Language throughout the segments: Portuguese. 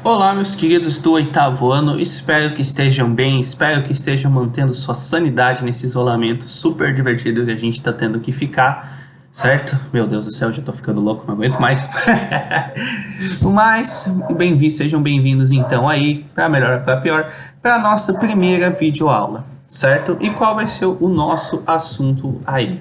Olá, meus queridos do oitavo ano, espero que estejam bem, espero que estejam mantendo sua sanidade nesse isolamento super divertido que a gente tá tendo que ficar, certo? Meu Deus do céu, já tô ficando louco, não aguento mais. Mas, sejam bem-vindos então aí, para melhor ou para pior, para a nossa primeira videoaula, certo? E qual vai ser o nosso assunto aí?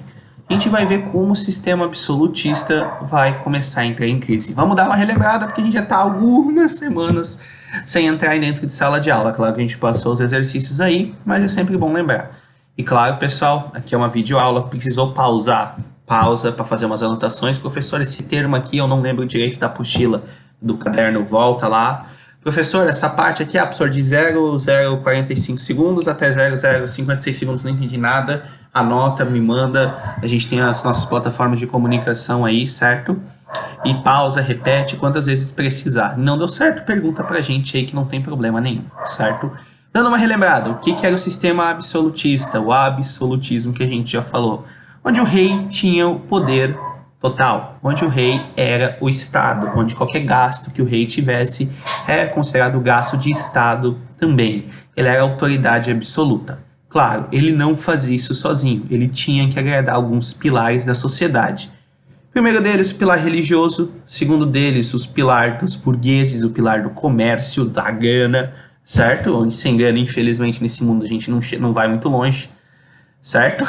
A gente vai ver como o sistema absolutista vai começar a entrar em crise. Vamos dar uma relembrada, porque a gente já está algumas semanas sem entrar dentro de sala de aula. Claro que a gente passou os exercícios aí, mas é sempre bom lembrar. E claro, pessoal, aqui é uma videoaula, precisou pausa para fazer umas anotações. Professor, esse termo aqui eu não lembro direito da apostila do caderno, volta lá. Professor, essa parte aqui, professor, de 0,045 segundos até 0,056 segundos, não entendi nada. Anota, me manda, a gente tem as nossas plataformas de comunicação aí, certo? E pausa, repete quantas vezes precisar. Não deu certo? Pergunta pra gente aí que não tem problema nenhum, certo? Dando uma relembrada, o que era o sistema absolutista, o absolutismo que a gente já falou? Onde o rei tinha o poder total, onde o rei era o Estado, onde qualquer gasto que o rei tivesse era considerado gasto de Estado também. Ele era a autoridade absoluta. Claro, ele não fazia isso sozinho, ele tinha que agradar alguns pilares da sociedade. Primeiro deles, o pilar religioso. Segundo deles, os pilares dos burgueses, o pilar do comércio, da grana, certo? Onde sem grana, infelizmente, nesse mundo a gente não vai muito longe, certo?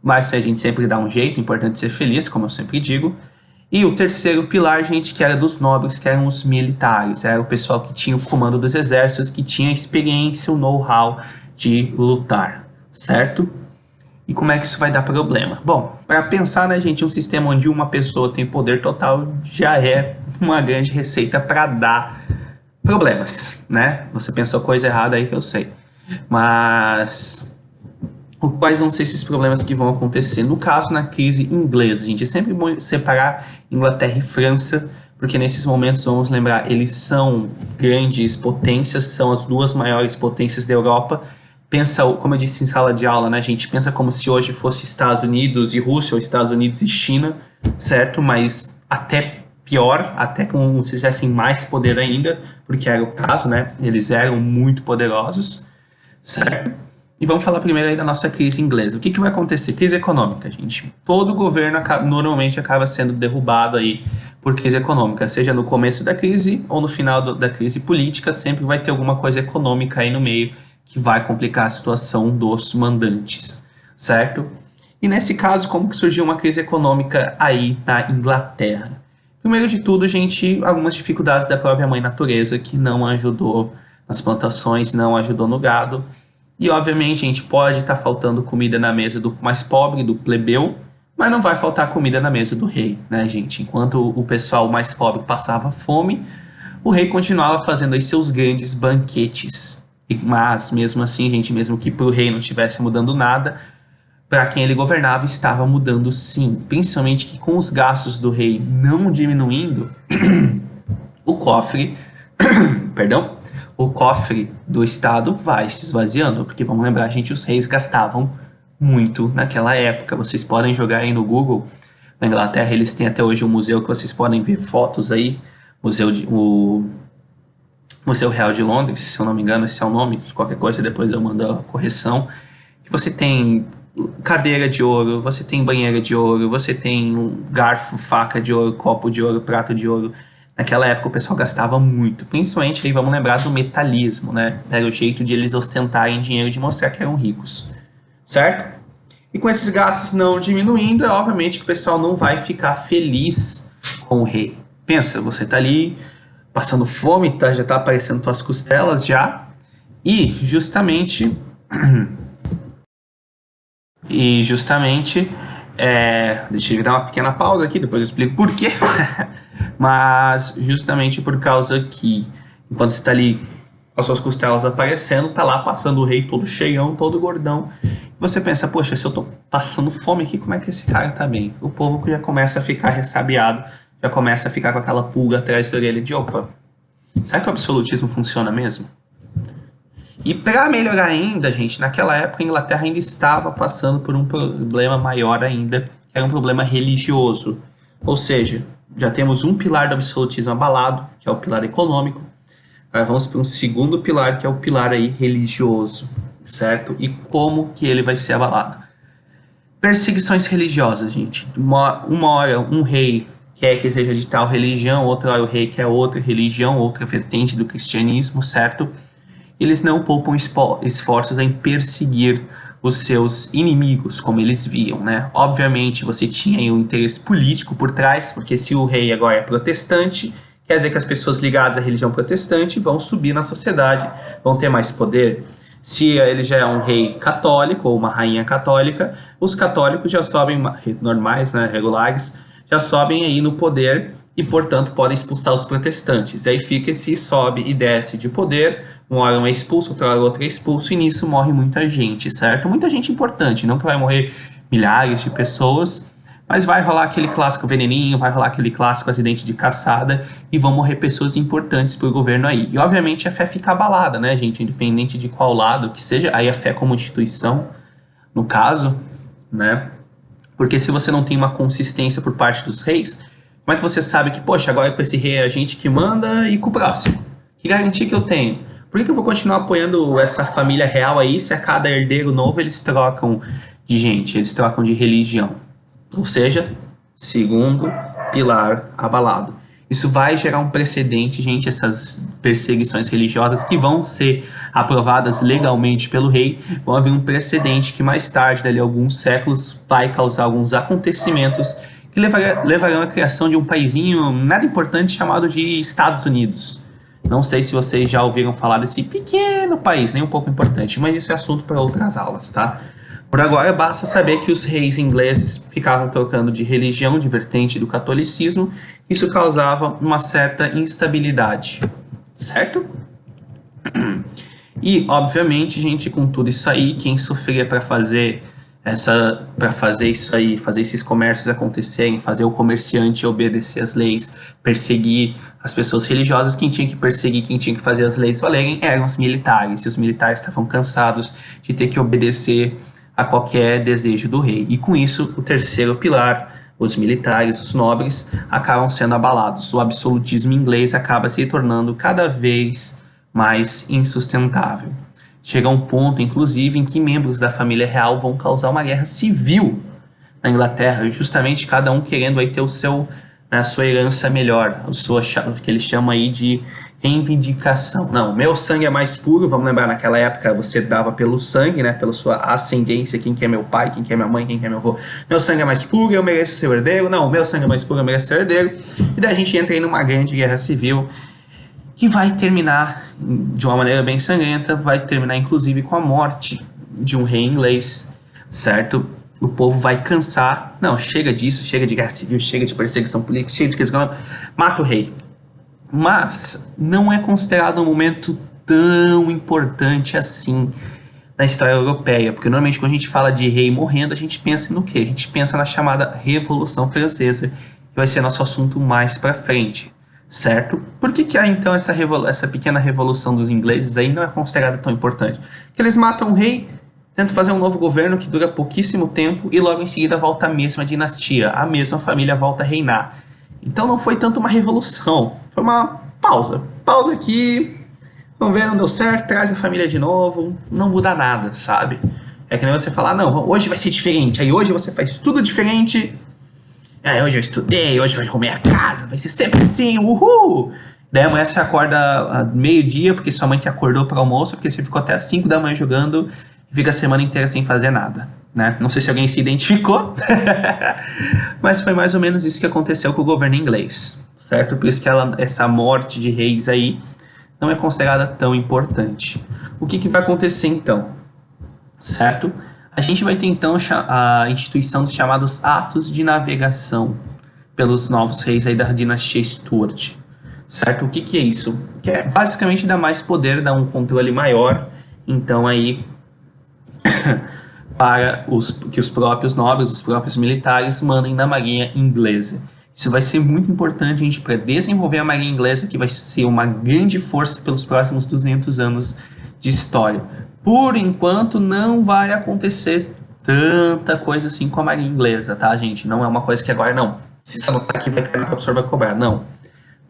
Mas a gente sempre dá um jeito, importante ser feliz, como eu sempre digo. E o terceiro pilar, gente, que era dos nobres, que eram os militares. Era o pessoal que tinha o comando dos exércitos, que tinha experiência, o know-how de lutar, certo? E como é que isso vai dar problema? Bom, para pensar, né, gente, um sistema onde uma pessoa tem poder total já é uma grande receita para dar problemas, né? Você pensou coisa errada aí que eu sei. Mas quais vão ser esses problemas que vão acontecer? No caso, na crise inglesa, gente, é sempre bom separar Inglaterra e França, porque nesses momentos, vamos lembrar, eles são grandes potências, são as duas maiores potências da Europa. Pensa, como eu disse em sala de aula, né, gente? Pensa como se hoje fosse Estados Unidos e Rússia, ou Estados Unidos e China, certo? Mas até pior, até como se tivessem mais poder ainda, porque era o caso, né? Eles eram muito poderosos, certo? E vamos falar primeiro aí da nossa crise inglesa. O que vai acontecer? Crise econômica, gente. Todo governo normalmente acaba sendo derrubado aí por crise econômica, seja no começo da crise ou no final da crise política, sempre vai ter alguma coisa econômica aí no meio que vai complicar a situação dos mandantes, certo? E nesse caso, como que surgiu uma crise econômica aí na Inglaterra? Primeiro de tudo, gente, algumas dificuldades da própria mãe natureza que não ajudou nas plantações, não ajudou no gado. E obviamente, a gente pode estar faltando comida na mesa do mais pobre, do plebeu, mas não vai faltar comida na mesa do rei, né, gente? Enquanto o pessoal mais pobre passava fome, o rei continuava fazendo aí seus grandes banquetes. Mas mesmo assim, gente, mesmo que para o rei não estivesse mudando nada, para quem ele governava estava mudando sim. Principalmente que com os gastos do rei não diminuindo, o cofre, perdão, o cofre do Estado vai se esvaziando. Porque vamos lembrar, gente, os reis gastavam muito naquela época. Vocês podem jogar aí no Google. Na Inglaterra eles têm até hoje um museu que vocês podem ver fotos aí. Museu Real de Londres, se eu não me engano, esse é o nome, qualquer coisa depois eu mando a correção, que você tem cadeira de ouro, você tem banheira de ouro, você tem garfo, faca de ouro, copo de ouro, prato de ouro. Naquela época o pessoal gastava muito, principalmente aí vamos lembrar do metalismo, né? Era o jeito de eles ostentarem dinheiro e de mostrar que eram ricos, certo? E com esses gastos não diminuindo, é obviamente que o pessoal não vai ficar feliz com o rei. Pensa, você tá ali passando fome, tá? Já tá aparecendo tuas costelas já. E justamente deixa eu dar uma pequena pausa aqui, depois eu explico por quê. Mas justamente por causa que enquanto você tá ali com as suas costelas aparecendo, tá lá passando o rei todo cheião, todo gordão. Você pensa, poxa, se eu tô passando fome aqui, como é que esse cara tá bem? O povo já começa a ficar ressabiado, já começa a ficar com aquela pulga atrás da orelha de opa, será que o absolutismo funciona mesmo? E para melhorar ainda, gente, naquela época a Inglaterra ainda estava passando por um problema maior ainda, que era um problema religioso. Ou seja, Já temos um pilar do absolutismo abalado, que é o pilar econômico. Agora vamos para um segundo pilar, que é o pilar aí religioso, certo? E como que ele vai ser abalado? Perseguições religiosas, gente. Uma hora um rei quer que seja de tal religião, outra hora o rei quer outra religião, outra vertente do cristianismo, certo? Eles não poupam esforços em perseguir os seus inimigos, como eles viam, né? Obviamente, você tinha aí um interesse político por trás, porque se o rei agora é protestante, quer dizer que as pessoas ligadas à religião protestante vão subir na sociedade, vão ter mais poder. Se ele já é um rei católico ou uma rainha católica, os católicos já sobem, normais, né, regulares, já sobem aí no poder e, portanto, podem expulsar os protestantes. E aí fica esse sobe e desce de poder, uma hora um é expulso, outra hora outro é expulso, e nisso morre muita gente, certo? Muita gente importante, não que vai morrer milhares de pessoas, mas vai rolar aquele clássico veneninho, vai rolar aquele clássico acidente de caçada e vão morrer pessoas importantes pro governo aí. E obviamente a fé fica abalada, né, gente? Independente de qual lado que seja, aí a fé como instituição, no caso, né? Porque se você não tem uma consistência por parte dos reis, como é que você sabe que, poxa, agora com esse rei é a gente que manda e com o próximo? Que garantia que eu tenho? Por que eu vou continuar apoiando essa família real aí se a cada herdeiro novo eles trocam de gente, eles trocam de religião? Ou seja, segundo pilar abalado. Isso vai gerar um precedente, gente, essas perseguições religiosas que vão ser aprovadas legalmente pelo rei, vão haver um precedente que mais tarde, dali a alguns séculos, vai causar alguns acontecimentos que levarão à criação de um paizinho nada importante chamado de Estados Unidos. Não sei se vocês já ouviram falar desse pequeno país, nem um pouco importante, mas isso é assunto para outras aulas, tá? Por agora, basta saber que os reis ingleses ficavam trocando de religião, de vertente do catolicismo. Isso causava uma certa instabilidade, certo? E, obviamente, gente, com tudo isso aí, quem sofria para fazer isso aí, fazer esses comércios acontecerem, fazer o comerciante obedecer às leis, perseguir as pessoas religiosas, quem tinha que perseguir, quem tinha que fazer as leis valerem eram os militares. E os militares estavam cansados de ter que obedecer a qualquer desejo do rei. E com isso, o terceiro pilar, os militares, os nobres, acabam sendo abalados. O absolutismo inglês acaba se tornando cada vez mais insustentável. Chega a um ponto, inclusive, em que membros da família real vão causar uma guerra civil na Inglaterra, justamente cada um querendo aí ter a sua herança melhor, o que eles chamam aí de reivindicação. Não, meu sangue é mais puro, vamos lembrar, naquela época você dava pelo sangue, né, pela sua ascendência, quem que é meu pai, quem que é minha mãe, quem que é meu avô. Meu sangue é mais puro, eu mereço ser herdeiro. Não, meu sangue é mais puro, eu mereço ser herdeiro. E daí a gente entra aí numa grande guerra civil que vai terminar de uma maneira bem sangrenta, vai terminar inclusive com a morte de um rei inglês, certo? O povo vai cansar, não, chega disso, chega de guerra civil, chega de perseguição política, chega de questão, mata o rei. Mas não é considerado um momento tão importante assim na história europeia, porque normalmente quando a gente fala de rei morrendo, a gente pensa no quê? A gente pensa na chamada Revolução Francesa, que vai ser nosso assunto mais pra frente, certo? Por que então essa pequena revolução dos ingleses aí não é considerada tão importante? Porque eles matam o rei, tentam fazer um novo governo que dura pouquíssimo tempo e logo em seguida volta a mesma dinastia, a mesma família volta a reinar. Então não foi tanto uma revolução, foi uma pausa. Pausa aqui, vamos ver, não deu certo, traz a família de novo, não muda nada, sabe? É que nem você falar, não, hoje vai ser diferente, aí hoje você faz tudo diferente. Hoje eu estudei, hoje eu arrumei a casa, vai ser sempre assim, uhul! Daí amanhã você acorda meio-dia, porque sua mãe te acordou para almoço, porque você ficou até às 5 da manhã jogando e fica a semana inteira sem fazer nada, né? Não sei se alguém se identificou, mas foi mais ou menos isso que aconteceu com o governo inglês, certo? Por isso que essa morte de reis aí não é considerada tão importante. O que vai acontecer então, certo? A gente vai ter então a instituição dos chamados atos de navegação pelos novos reis aí da dinastia Stuart, certo? O que é isso? Que é basicamente dar mais poder, dar um controle maior, então aí para que os próprios nobres, os próprios militares mandem na marinha inglesa. Isso vai ser muito importante, gente, para desenvolver a marinha inglesa, que vai ser uma grande força pelos próximos 200 anos de história. Por enquanto, não vai acontecer tanta coisa assim com a marinha inglesa, tá, gente? Não é uma coisa que agora, não. precisa anotar que vai cair, o professor vai cobrar. Não.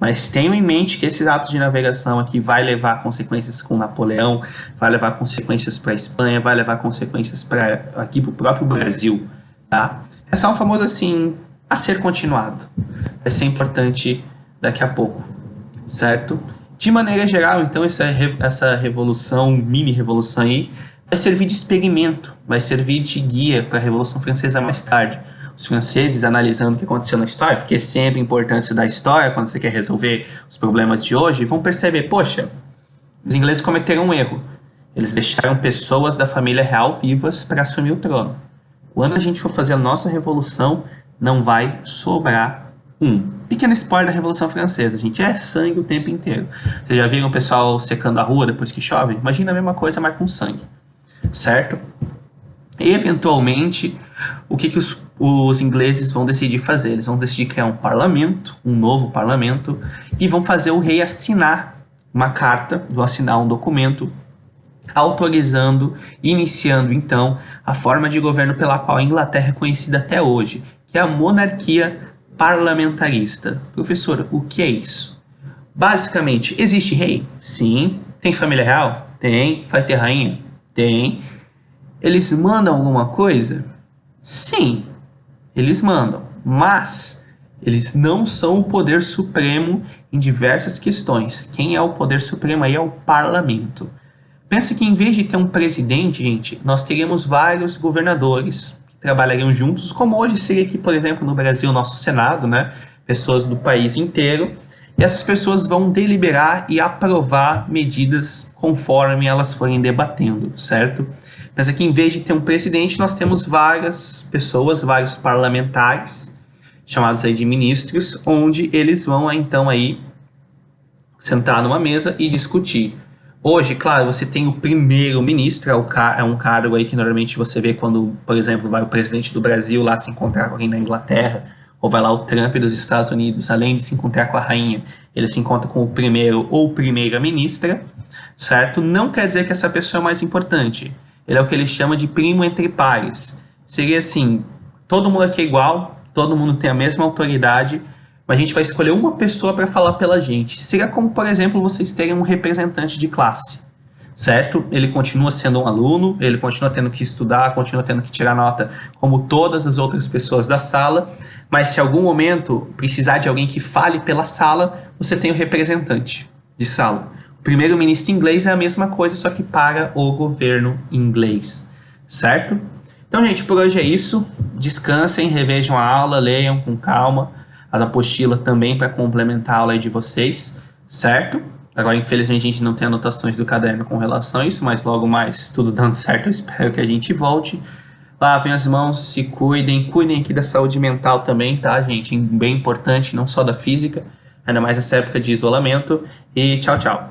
Mas tenham em mente que esses atos de navegação aqui vai levar consequências com Napoleão, vai levar consequências para a Espanha, vai levar consequências para aqui para o próprio Brasil, tá? É só um famoso assim, a ser continuado. Vai ser importante daqui a pouco, certo? De maneira geral, então, essa revolução, mini revolução aí, vai servir de experimento, vai servir de guia para a Revolução Francesa mais tarde. Os franceses analisando o que aconteceu na história, porque é sempre importante estudar história quando você quer resolver os problemas de hoje, vão perceber, poxa, os ingleses cometeram um erro. Eles deixaram pessoas da família real vivas para assumir o trono. Quando a gente for fazer a nossa revolução, não vai sobrar um. Pequeno spoiler da Revolução Francesa, gente, é sangue o tempo inteiro. Vocês já viram o pessoal secando a rua depois que chove? Imagina a mesma coisa, mas com sangue, certo? E, eventualmente, o que os ingleses vão decidir fazer? Eles vão decidir criar um parlamento, um novo parlamento, e vão fazer o rei assinar uma carta, vão assinar um documento autorizando, iniciando então a forma de governo pela qual a Inglaterra é conhecida até hoje, que é a monarquia parlamentarista. Professor, o que é isso? Basicamente, existe rei? Sim. Tem família real? Tem. Vai ter rainha? Tem. Eles mandam alguma coisa? Sim, eles mandam, mas eles não são o poder supremo em diversas questões. Quem é o poder supremo aí é o parlamento. Pensa que em vez de ter um presidente, gente, nós teríamos vários governadores que trabalhariam juntos, como hoje seria aqui, por exemplo, no Brasil, o nosso Senado, né? Pessoas do país inteiro. E essas pessoas vão deliberar e aprovar medidas conforme elas forem debatendo, certo? Pensa que em vez de ter um presidente, nós temos várias pessoas, vários parlamentares, chamados aí de ministros, onde eles vão então aí sentar numa mesa e discutir. Hoje, claro, você tem o primeiro-ministro, é um cargo aí que normalmente você vê quando, por exemplo, vai o presidente do Brasil lá se encontrar com alguém na Inglaterra, ou vai lá o Trump dos Estados Unidos, além de se encontrar com a rainha, ele se encontra com o primeiro ou primeira-ministra, certo? Não quer dizer que essa pessoa é mais importante. Ele é o que ele chama de primo entre pares. Seria assim, todo mundo aqui é igual, todo mundo tem a mesma autoridade, mas a gente vai escolher uma pessoa para falar pela gente. Seria como, por exemplo, vocês terem um representante de classe, certo? Ele continua sendo um aluno, ele continua tendo que estudar, continua tendo que tirar nota como todas as outras pessoas da sala, mas se em algum momento precisar de alguém que fale pela sala, você tem o representante de sala. O primeiro-ministro inglês é a mesma coisa, só que para o governo inglês, certo? Então, gente, por hoje é isso. Descansem, revejam a aula, leiam com calma as apostilas também para complementar a aula aí de vocês, certo? Agora, infelizmente, a gente não tem anotações do caderno com relação a isso, mas logo mais, tudo dando certo, eu espero que a gente volte. Lavem as mãos, se cuidem aqui da saúde mental também, tá, gente? Bem importante, não só da física, ainda mais nessa época de isolamento. E tchau, tchau.